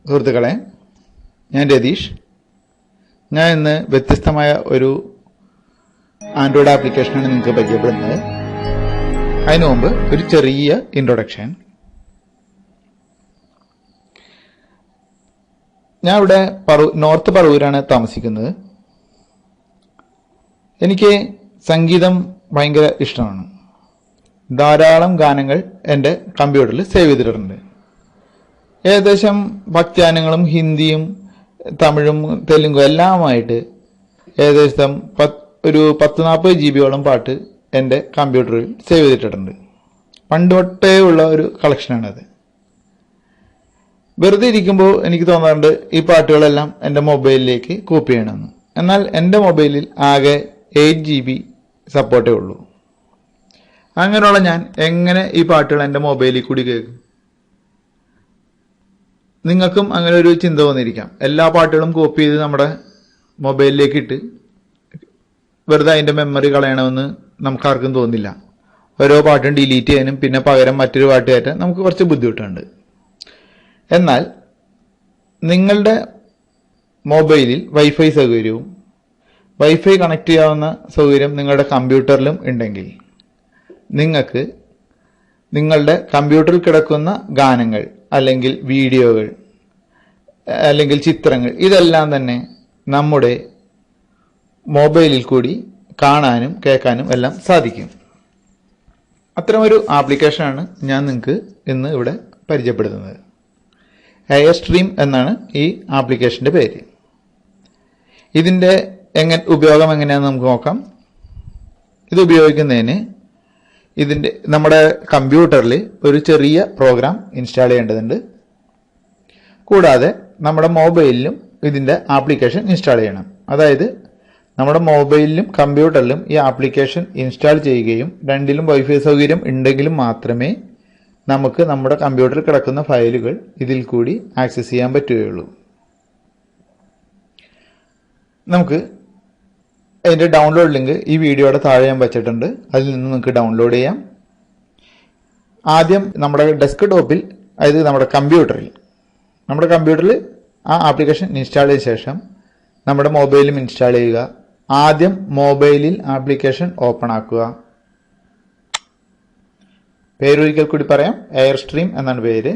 സുഹൃത്തുക്കളെ, ഞാൻ രതീഷ്. ഞാൻ ഇന്ന് വ്യത്യസ്തമായ ഒരു ആൻഡ്രോയിഡ് ആപ്ലിക്കേഷനാണ് നിങ്ങൾക്ക് പരിചയപ്പെടുന്നത്. അതിനു മുമ്പ് ഒരു ചെറിയ ഇൻട്രൊഡക്ഷൻ. ഞാൻ ഇവിടെ നോർത്ത് പറവൂരാണ് താമസിക്കുന്നത്. എനിക്ക് സംഗീതം ഭയങ്കര ഇഷ്ടമാണ്. ധാരാളം ഗാനങ്ങൾ എൻ്റെ കമ്പ്യൂട്ടറിൽ സേവ് ചെയ്തിട്ടുണ്ട്. ഏകദേശം ഭക്തിഗാനങ്ങളും ഹിന്ദിയും തമിഴും തെലുങ്കും എല്ലാമായിട്ട് ഏകദേശം ഒരു 10-40 GB പാട്ട് എൻ്റെ കമ്പ്യൂട്ടറിൽ സേവ് ചെയ്തിട്ടുണ്ട്. പണ്ട് തൊട്ടേ ഉള്ള ഒരു കളക്ഷനാണത്. വെറുതെ ഇരിക്കുമ്പോൾ എനിക്ക് തോന്നാറുണ്ട് ഈ പാട്ടുകളെല്ലാം എൻ്റെ മൊബൈലിലേക്ക് കോപ്പി ചെയ്യണമെന്ന്. എന്നാൽ എൻ്റെ മൊബൈലിൽ ആകെ 8 GB സപ്പോർട്ടേ ഉള്ളൂ. അങ്ങനെയുള്ള ഞാൻ എങ്ങനെ ഈ പാട്ടുകൾ എൻ്റെ മൊബൈലിൽ കൂടി കേൾക്കും? നിങ്ങൾക്കും അങ്ങനെ ഒരു ചിന്ത വന്നിരിക്കാം. എല്ലാ പാട്ടുകളും കോപ്പി ചെയ്ത് നമ്മുടെ മൊബൈലിലേക്ക് ഇട്ട് വെറുതെ അതിൻ്റെ മെമ്മറി കളയണമെന്ന് നമുക്കാർക്കും തോന്നില്ല. ഓരോ പാട്ടും ഡിലീറ്റ് ചെയ്യാനും പിന്നെ പകരം മറ്റൊരു പാട്ട് കയറ്റാൻ നമുക്ക് കുറച്ച് ബുദ്ധിമുട്ടുണ്ട്. എന്നാൽ നിങ്ങളുടെ മൊബൈലിൽ വൈഫൈ സൗകര്യവും വൈഫൈ കണക്ട് ചെയ്യാവുന്ന സൗകര്യം നിങ്ങളുടെ കമ്പ്യൂട്ടറിലും ഉണ്ടെങ്കിൽ നിങ്ങൾക്ക് നിങ്ങളുടെ കമ്പ്യൂട്ടറിൽ കിടക്കുന്ന ഗാനങ്ങൾ അല്ലെങ്കിൽ വീഡിയോകൾ അല്ലെങ്കിൽ ചിത്രങ്ങൾ ഇതെല്ലാം തന്നെ നമ്മുടെ മൊബൈലിൽ കൂടി കാണാനും കേൾക്കാനും എല്ലാം സാധിക്കും. അത്തരമൊരു ആപ്ലിക്കേഷനാണ് ഞാൻ നിങ്ങൾക്ക് ഇന്ന് ഇവിടെ പരിചയപ്പെടുത്തുന്നത്. എയർസ്ട്രീം എന്നാണ് ഈ ആപ്ലിക്കേഷൻ്റെ പേര്. ഇതിൻ്റെ ഉപയോഗം എങ്ങനെയാണെന്ന് നമുക്ക് നോക്കാം. ഇത് ഉപയോഗിക്കുന്നതിന് നമ്മുടെ കമ്പ്യൂട്ടറിൽ ഒരു ചെറിയ പ്രോഗ്രാം ഇൻസ്റ്റാൾ ചെയ്യേണ്ടതുണ്ട്. കൂടാതെ നമ്മുടെ മൊബൈലിലും ഇതിൻ്റെ ആപ്ലിക്കേഷൻ ഇൻസ്റ്റാൾ ചെയ്യണം. അതായത് നമ്മുടെ മൊബൈലിലും കമ്പ്യൂട്ടറിലും ഈ ആപ്ലിക്കേഷൻ ഇൻസ്റ്റാൾ ചെയ്യുകയും രണ്ടിലും വൈഫൈ സൗകര്യം ഉണ്ടെങ്കിലും മാത്രമേ നമുക്ക് നമ്മുടെ കമ്പ്യൂട്ടറിൽ കിടക്കുന്ന ഫയലുകൾ ഇതിൽ കൂടി ആക്സസ് ചെയ്യാൻ പറ്റുകയുള്ളൂ. നമുക്ക് അതിൻ്റെ ഡൗൺലോഡ് ലിങ്ക് ഈ വീഡിയോയുടെ താഴെ ഞാൻ വെച്ചിട്ടുണ്ട്. അതിൽ നിന്ന് നിങ്ങൾക്ക് ഡൗൺലോഡ് ചെയ്യാം. ആദ്യം നമ്മുടെ ഡെസ്ക്ടോപ്പിൽ, അതായത് നമ്മുടെ കമ്പ്യൂട്ടറിൽ ആ ആപ്ലിക്കേഷൻ ഇൻസ്റ്റാൾ ചെയ്ത ശേഷം നമ്മുടെ മൊബൈലിലും ഇൻസ്റ്റാൾ ചെയ്യുക. ആദ്യം മൊബൈലിൽ ആപ്ലിക്കേഷൻ ഓപ്പൺ ആക്കുക. പേരൊരിക്കൽ കൂടി പറയാം, എയർസ്ട്രീം എന്നാണ് പേര്.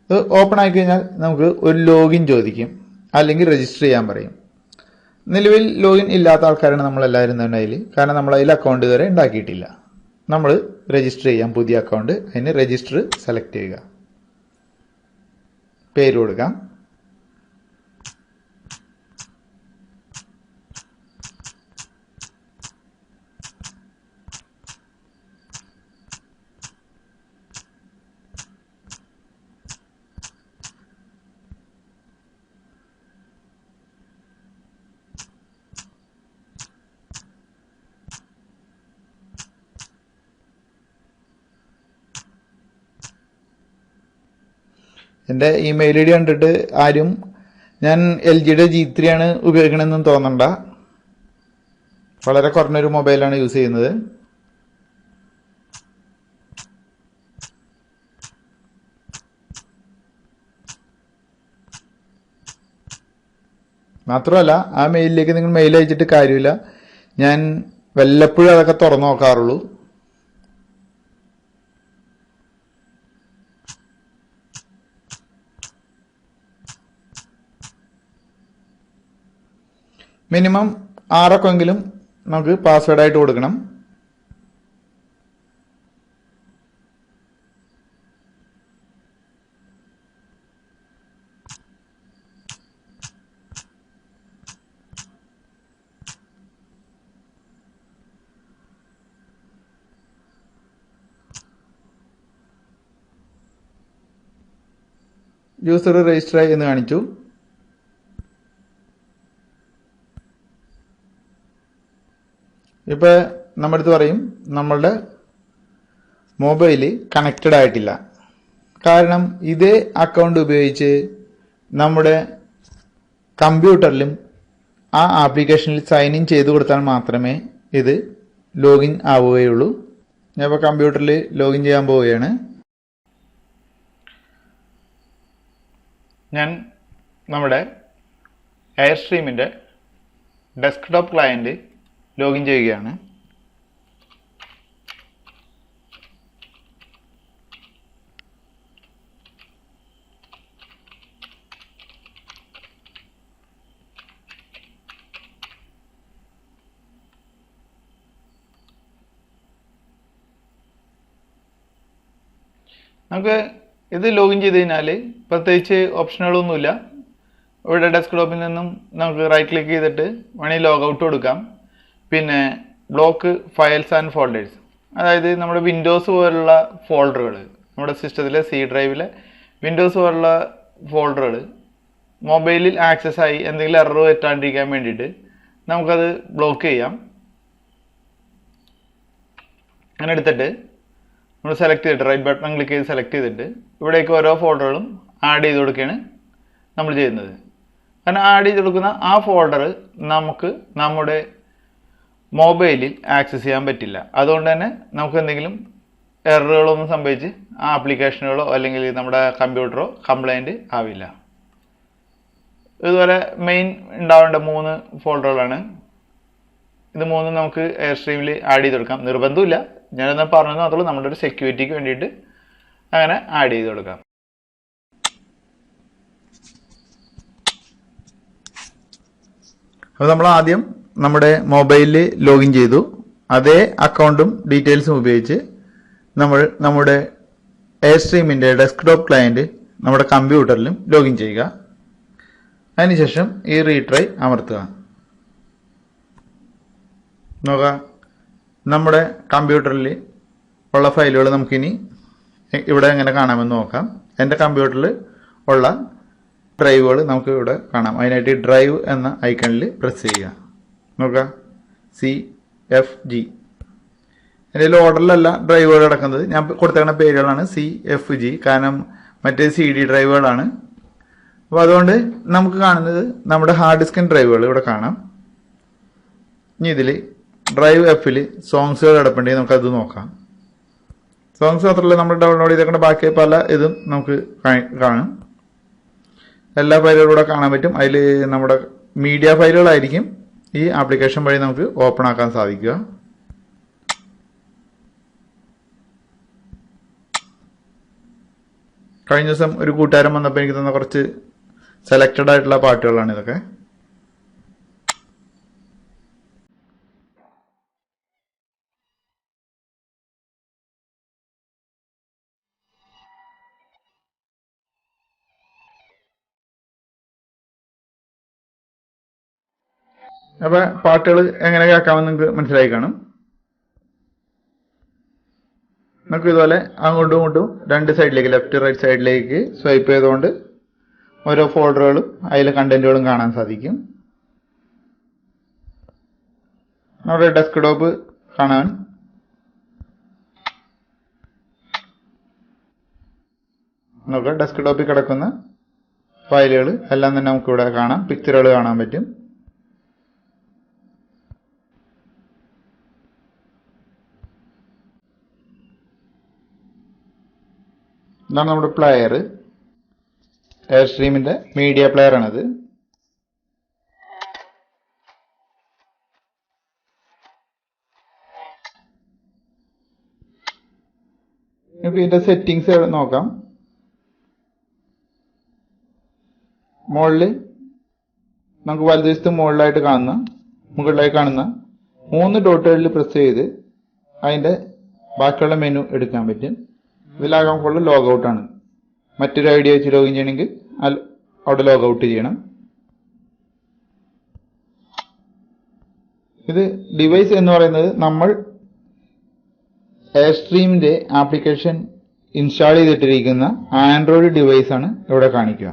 ഇത് ഓപ്പൺ ആക്കി കഴിഞ്ഞാൽ നമുക്ക് ഒരു ലോഗിൻ ചോദിക്കും, അല്ലെങ്കിൽ രജിസ്റ്റർ ചെയ്യാൻ പറയും. നിലവിൽ ലോഗിൻ ഇല്ലാത്ത ആൾക്കാരാണ് നമ്മളെല്ലാവരും തന്നെ അതിൽ. കാരണം നമ്മൾ അതിൽ അക്കൗണ്ട് ഇതുവരെ ഉണ്ടാക്കിയിട്ടില്ല. നമ്മൾ രജിസ്റ്റർ ചെയ്യാം പുതിയ അക്കൗണ്ട്. അതിന് രജിസ്റ്റർ സെലക്ട് ചെയ്യുക, പേര് കൊടുക്കാം. എൻ്റെ ഇമെയിൽ ഐ ഡി കണ്ടിട്ട് ആരും ഞാൻ LGയുടെ G3 ആണ് ഉപയോഗിക്കണമെന്നും തോന്നണ്ട. വളരെ കുറഞ്ഞൊരു മൊബൈലാണ് യൂസ് ചെയ്യുന്നത്. മാത്രമല്ല ആ മെയിലിലേക്ക് നിങ്ങൾ മെയിൽ അയച്ചിട്ട് കാര്യമില്ല. ഞാൻ വല്ലപ്പോഴും അതൊക്കെ തുറന്നു നോക്കാറുള്ളൂ. മിനിമം 6 അക്കമെങ്കിലും നമുക്ക് പാസ്വേഡായിട്ട് കൊടുക്കണം. യൂസർ രജിസ്റ്റർ ആയി എന്ന് കാണിച്ചു. ഇപ്പോൾ നമ്മുടെ അടുത്ത് പറയും നമ്മളുടെ മൊബൈൽ കണക്റ്റഡ് ആയിട്ടില്ല. കാരണം ഇതേ അക്കൗണ്ട് ഉപയോഗിച്ച് നമ്മുടെ കമ്പ്യൂട്ടറിലും ആ ആപ്ലിക്കേഷനിൽ സൈൻ ഇൻ ചെയ്ത് കൊടുത്താൽ മാത്രമേ ഇത് ലോഗിൻ ആവുകയുള്ളൂ. ഞാൻ ഇപ്പോൾ കമ്പ്യൂട്ടറിൽ ലോഗിൻ ചെയ്യാൻ പോവുകയാണ്. ഞാൻ നമ്മുടെ എയർസ്ട്രീമിൻ്റെ ഡെസ്ക്ടോപ്പ് ക്ലയൻറ്റ് ലോഗിൻ ചെയ്യുകയാണ്. നമുക്ക് ഇത് ലോഗിൻ ചെയ്ത് കഴിഞ്ഞാൽ പ്രത്യേകിച്ച് ഓപ്ഷനുകളൊന്നുമില്ല. ഇവിടെ ഡെസ്ക്ടോപ്പിൽ നിന്നും നമുക്ക് റൈറ്റ് ക്ലിക്ക് ചെയ്തിട്ട് വേണമെങ്കിൽ ലോഗൗട്ട് കൊടുക്കാം. പിന്നെ ബ്ലോക്ക് ഫയൽസ് ആൻഡ് ഫോൾഡേഴ്സ്, അതായത് നമ്മുടെ വിൻഡോസ് പോലുള്ള ഫോൾഡറുകൾ, നമ്മുടെ സിസ്റ്റത്തിലെ സി ഡ്രൈവിലെ വിൻഡോസ് പോലുള്ള ഫോൾഡറുകൾ മൊബൈലിൽ ആക്സസ് ആയി എന്തെങ്കിലും എറർ പറ്റാണ്ടിരിക്കാൻ വേണ്ടിയിട്ട് നമുക്കത് ബ്ലോക്ക് ചെയ്യാം. അങ്ങനെ എടുത്തിട്ട് നമ്മൾ സെലക്ട് ചെയ്തിട്ട് റൈറ്റ് ബട്ടൺ ക്ലിക്ക് ചെയ്ത് സെലക്ട് ചെയ്തിട്ട് ഇവിടേക്ക് ഓരോ ഫോൾഡറുകളും ആഡ് ചെയ്ത് കൊടുക്കുകയാണ് നമ്മൾ ചെയ്യുന്നത്. കാരണം ആഡ് ചെയ്ത് കൊടുക്കുന്ന ആ ഫോൾഡർ നമുക്ക് നമ്മുടെ മൊബൈലിൽ ആക്സസ് ചെയ്യാൻ പറ്റില്ല. അതുകൊണ്ട് തന്നെ നമുക്ക് എന്തെങ്കിലും എററുകളൊന്നും സംഭവിച്ച് ആ ആപ്ലിക്കേഷനുകളോ അല്ലെങ്കിൽ നമ്മുടെ കമ്പ്യൂട്ടറോ കംപ്ലൈൻറ്റ് ആവില്ല. ഇതുപോലെ മെയിൻ ഉണ്ടാവേണ്ട 3 ഫോൾഡറുകളാണ്. ഇത് 3 നമുക്ക് എയർസ്ട്രീമിൽ ആഡ് ചെയ്ത് കൊടുക്കാം. നിർബന്ധമില്ല, ഞാനെന്നാൽ പറഞ്ഞത് മാത്രമേ നമ്മുടെ ഒരു സെക്യൂരിറ്റിക്ക് വേണ്ടിയിട്ട് അങ്ങനെ ആഡ് ചെയ്ത് കൊടുക്കാം. അപ്പോൾ നമ്മൾ ആദ്യം നമ്മുടെ മൊബൈലിൽ ലോഗിൻ ചെയ്തു. അതേ അക്കൗണ്ടും ഡീറ്റെയിൽസും ഉപയോഗിച്ച് നമ്മൾ നമ്മുടെ എയർസ്ട്രീമിൻ്റെ ഡെസ്ക്ടോപ്പ് ക്ലയൻറ്റ് നമ്മുടെ കമ്പ്യൂട്ടറിലും ലോഗിൻ ചെയ്യുക. അതിനുശേഷം ഈ റീട്രൈ അമർത്തുക. നോക്കാം, നമ്മുടെ കമ്പ്യൂട്ടറിൽ ഉള്ള ഫയലുകൾ നമുക്കിനി ഇവിടെ എങ്ങനെ കാണാമെന്ന് നോക്കാം. എൻ്റെ കമ്പ്യൂട്ടറിൽ ഉള്ള ഡ്രൈവുകൾ നമുക്ക് ഇവിടെ കാണാം. അതിനായിട്ട് ഡ്രൈവ് എന്ന ഐക്കണിൽ പ്രസ് ചെയ്യുക. നോക്കാം, CFG. എൻ്റെ ഓർഡറിലല്ല ഡ്രൈവുകൾ കിടക്കുന്നത്. ഞാൻ കൊടുത്തേക്കുന്ന പേരുകളാണ് CFG, കാരണം മറ്റേ CD ഡ്രൈവുകളാണ്. അപ്പോൾ അതുകൊണ്ട് നമുക്ക് കാണുന്നത് നമ്മുടെ ഹാർഡ് ഡിസ്ക് ഡ്രൈവുകൾ ഇവിടെ കാണാം. ഇനി ഇതിൽ ഡ്രൈവ് Fൽ സോങ്സുകൾ കിടപ്പുണ്ടെങ്കിൽ നമുക്കത് നോക്കാം. സോങ്സ് മാത്രമല്ല, നമ്മൾ ഡൗൺലോഡ് ചെയ്തേക്കേണ്ട ബാക്കി പല ഇതും നമുക്ക് കാണും. എല്ലാ ഫയലുകളും കൂടെ കാണാൻ പറ്റും. അതിൽ നമ്മുടെ മീഡിയ ഫയലുകളായിരിക്കും ഈ ആപ്ലിക്കേഷൻ വഴി നമുക്ക് ഓപ്പൺ ആക്കാൻ സാധിക്കുക. കഴിഞ്ഞ ദിവസം ഒരു കൂട്ടുകാരൻ വന്നപ്പോൾ എനിക്ക് തന്ന കുറച്ച് സെലക്റ്റഡ് ആയിട്ടുള്ള പാട്ടുകളാണ് ഇതൊക്കെ. അപ്പോൾ പാട്ടുകൾ എങ്ങനെ കേൾക്കാമെന്ന് നിങ്ങൾക്ക് മനസ്സിലായി കാണും. നമുക്ക് ഇതുപോലെ അങ്ങോട്ടും ഇങ്ങോട്ടും 2 സൈഡിലേക്ക്, ലെഫ്റ്റ് റൈറ്റ് സൈഡിലേക്ക് സ്വൈപ്പ് ചെയ്തുകൊണ്ട് ഓരോ ഫോൾഡറുകളും അതിലെ കണ്ടന്റുകളും കാണാൻ സാധിക്കും. നമ്മുടെ ഡെസ്ക്ടോപ്പ് കാണാൻ നമുക്ക് ഡെസ്ക്ടോപ്പിൽ കിടക്കുന്ന ഫയലുകൾ എല്ലാം തന്നെ നമുക്കിവിടെ കാണാം. പിക്ചറുകൾ കാണാൻ പറ്റും. ഇതാണ് നമ്മുടെ പ്ലെയർ. എയർസ്ട്രീമിൻ്റെ മീഡിയ പ്ലെയർ ആണത്. ഇപ്പം ഇതിൻ്റെ സെറ്റിങ്സ് നോക്കാം. മുകളിൽ നമുക്ക് വലതുവശത്ത് മുകളിലായിട്ട് കാണുന്ന മുകളിലായി കാണുന്ന 3 ഡോട്ടുകളിൽ പ്രസ് ചെയ്ത് അതിൻ്റെ ബാക്കിയുള്ള മെനു എടുക്കാൻ പറ്റും. ഇതിലാകാൻ ഫുള്ള് ലോഗൗട്ടാണ്. മറ്റൊരു ഐഡിയ വെച്ച് ലോഗിൻ ചെയ്യണമെങ്കിൽ അവിടെ ലോഗൗട്ട് ചെയ്യണം. ഇത് ഡിവൈസ് എന്ന് പറയുന്നത് നമ്മൾ എയർസ്ട്രീമിൻ്റെ ആപ്ലിക്കേഷൻ ഇൻസ്റ്റാൾ ചെയ്തിട്ടിരിക്കുന്ന ആൻഡ്രോയിഡ് ഡിവൈസ് ആണ് ഇവിടെ കാണിക്കുക.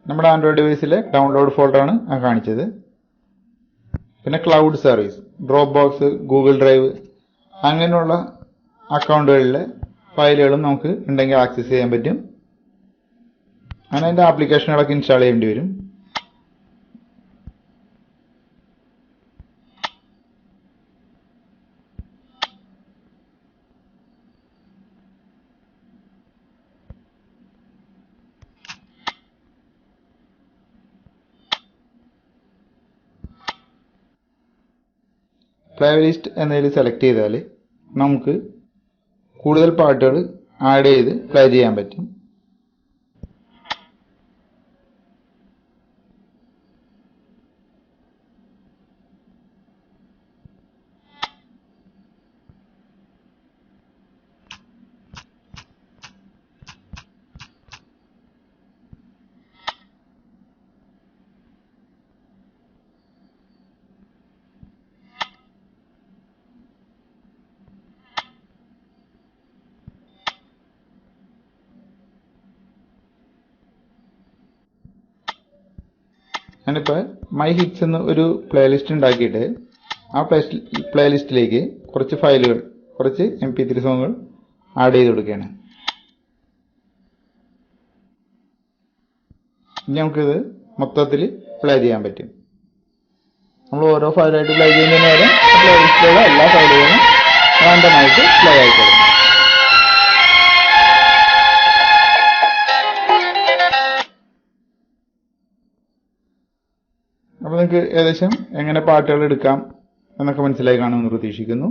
നമ്മുടെ ആൻഡ്രോയിഡ് ഡിവൈസിലെ ഡൗൺലോഡ് ഫോൾഡറാണ് കാണിച്ചത്. പിന്നെ cloud service, drop box, Google drive അങ്ങനെയുള്ള അക്കൗണ്ടുകളിലെ ഫയലുകളും നമുക്ക് ഉണ്ടെങ്കിൽ ആക്സസ് ചെയ്യാൻ പറ്റും. അങ്ങനെ അതിൻ്റെ ആപ്ലിക്കേഷനുകളൊക്കെ ഇൻസ്റ്റാൾ ചെയ്യേണ്ടി വരും. പ്ലേലിസ്റ്റ് എന്നതിൽ സെലക്ട് ചെയ്താൽ നമുക്ക് കൂടുതൽ പാട്ടുകൾ ആഡ് ചെയ്ത് പ്ലേ ചെയ്യാൻ പറ്റും. ഞാനിപ്പോൾ മൈ ഹിറ്റ്സ് എന്ന് ഒരു പ്ലേലിസ്റ്റ് ഉണ്ടാക്കിയിട്ട് ആ പ്ലേലിസ്റ്റിലേക്ക് കുറച്ച് ഫയലുകൾ, കുറച്ച് MP3 സോങ്ങുകൾ ആഡ് ചെയ്ത് കൊടുക്കുകയാണ്. ഇനി നമുക്കിത് മൊത്തത്തിൽ പ്ലേ ചെയ്യാൻ പറ്റും. നമ്മൾ ഓരോ ഫയലായിട്ട് പ്ലേ ചെയ്യുന്നതിന് പകരം പ്ലേലിസ്റ്റിലുള്ള എല്ലാ ഫയലുകളും റാൻഡമായിട്ട് പ്ലേ ആയിക്കോളും. അപ്പോൾ നിങ്ങൾക്ക് ഏകദേശം എങ്ങനെ പാട്ടുകൾ എടുക്കാം എന്നൊക്കെ മനസ്സിലായി കാണുമെന്ന് പ്രതീക്ഷിക്കുന്നു.